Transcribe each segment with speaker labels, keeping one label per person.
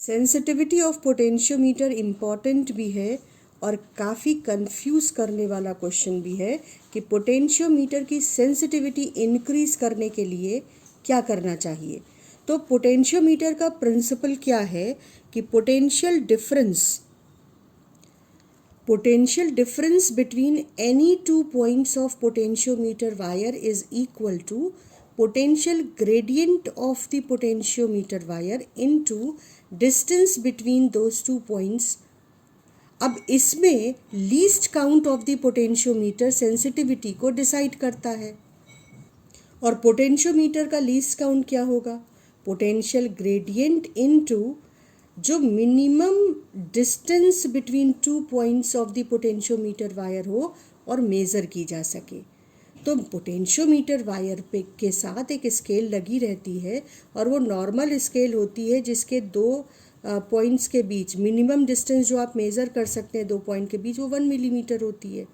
Speaker 1: Sensitivity of potentiometer important भी है और काफ़ी कंफ्यूज करने वाला क्वेश्चन भी है कि पोटेंशियोमीटर की सेंसिटिविटी इंक्रीज करने के लिए क्या करना चाहिए। तो पोटेंशियोमीटर का प्रिंसिपल क्या है कि potential difference between any two points of potentiometer wire is equal to potential gradient of the potentiometer wire into distance between those two points। अब इसमें least count of the potentiometer sensitivity को decide करता है और potentiometer का least count क्या होगा, potential gradient into जो minimum distance between two points of the potentiometer wire हो और मेज़र की जा सके। तो पोटेंशियोमीटर वायर पे के साथ एक स्केल लगी रहती है और वो नॉर्मल स्केल होती है जिसके दो पॉइंट्स के बीच मिनिमम डिस्टेंस जो आप मेज़र कर सकते हैं दो पॉइंट के बीच वो 1 मिलीमीटर होती है।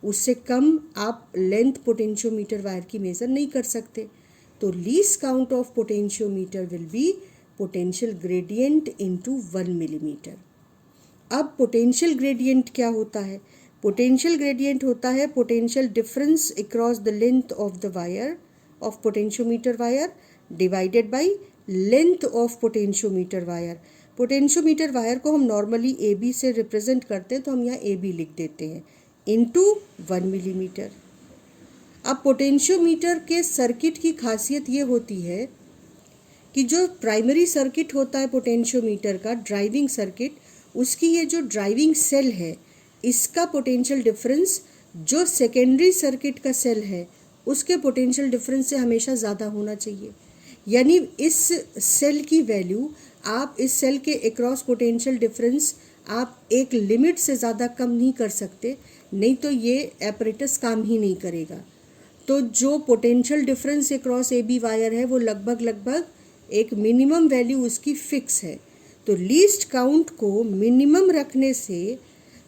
Speaker 1: उससे कम आप लेंथ पोटेंशियोमीटर वायर की मेज़र नहीं कर सकते। तो least count of potentiometer will be potential gradient into 1 millimetre. अब पोटेंशियल ग्रेडियंट क्या होता है, पोटेंशियल ग्रेडियंट होता है potential difference across the length of the wire of potentiometer wire divided by length of potentiometer wire. Potentiometer wire को हम normally A B से represent करते हैं तो हम यहाँ ए बी लिख देते हैं इनटू 1 मिलीमीटर। अब पोटेंशियोमीटर के सर्किट की खासियत ये होती है कि जो प्राइमरी सर्किट होता है पोटेंशियोमीटर का ड्राइविंग सर्किट, उसकी ये जो ड्राइविंग सेल है इसका पोटेंशियल डिफरेंस जो सेकेंडरी सर्किट का सेल है उसके पोटेंशियल डिफरेंस से हमेशा ज़्यादा होना चाहिए। यानी इस सेल की वैल्यू आप इस सेल के अक्रॉस पोटेंशियल डिफरेंस आप एक लिमिट से ज़्यादा कम नहीं कर सकते, नहीं तो ये एपरेटस काम ही नहीं करेगा। तो जो potential difference across A B wire है वो लगभग एक मिनिमम वैल्यू उसकी फिक्स है। तो लीस्ट काउंट को मिनिमम रखने से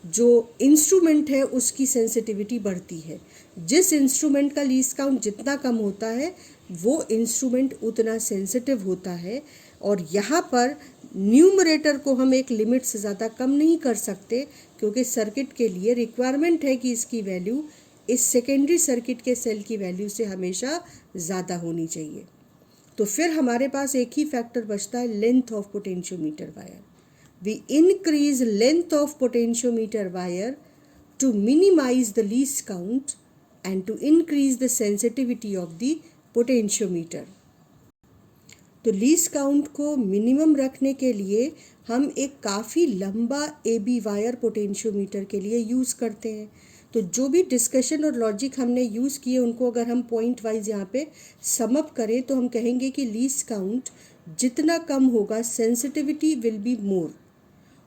Speaker 1: जो इंस्ट्रूमेंट है उसकी सेंसिटिविटी बढ़ती है। जिस इंस्ट्रूमेंट का लीस्ट काउंट जितना कम होता है वो इंस्ट्रूमेंट उतना सेंसिटिव होता है। और यहाँ पर न्यूमरेटर को हम एक लिमिट से ज़्यादा कम नहीं कर सकते क्योंकि सर्किट के लिए रिक्वायरमेंट है कि इसकी वैल्यू इस सेकेंडरी सर्किट के सेल की वैल्यू से हमेशा ज़्यादा होनी चाहिए। तो फिर हमारे पास एक ही फैक्टर बचता है, length of potentiometer wire. We increase length of potentiometer wire to minimize the least count and to increase the sensitivity of the potentiometer। तो लीस्ट काउंट को मिनिमम रखने के लिए हम एक काफ़ी लंबा ए बी वायर पोटेंशियोमीटर के लिए यूज़ करते हैं। तो जो भी डिस्कशन और लॉजिक हमने यूज़ किए उनको अगर हम पॉइंट वाइज यहाँ पे समअप करें तो हम कहेंगे कि लीस्ट काउंट जितना कम होगा सेंसिटिविटी विल बी मोर।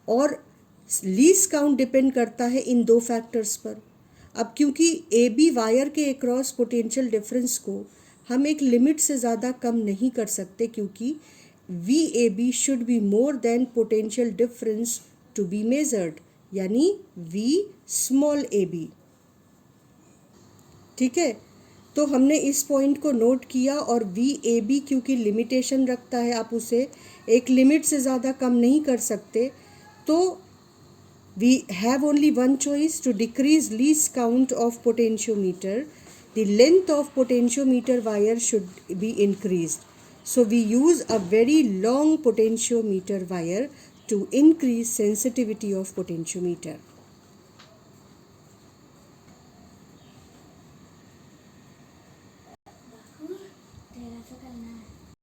Speaker 1: और लीस्ट काउंट डिपेंड करता है इन दो फैक्टर्स पर। अब क्योंकि ए बी वायर के अक्रॉस पोटेंशियल डिफरेंस को हम एक लिमिट से ज़्यादा कम नहीं कर सकते क्योंकि we A B should be more than potential difference to be measured, यानी वी स्मॉल ए बी। ठीक है, तो हमने इस पॉइंट को नोट किया और वी ए बी क्योंकि लिमिटेशन रखता है, आप उसे एक लिमिट से ज़्यादा कम नहीं कर सकते। तो we have only one choice to decrease least count of potentiometer. The length of potentiometer wire should be increased. So we use a very long potentiometer wire to increase sensitivity of potentiometer.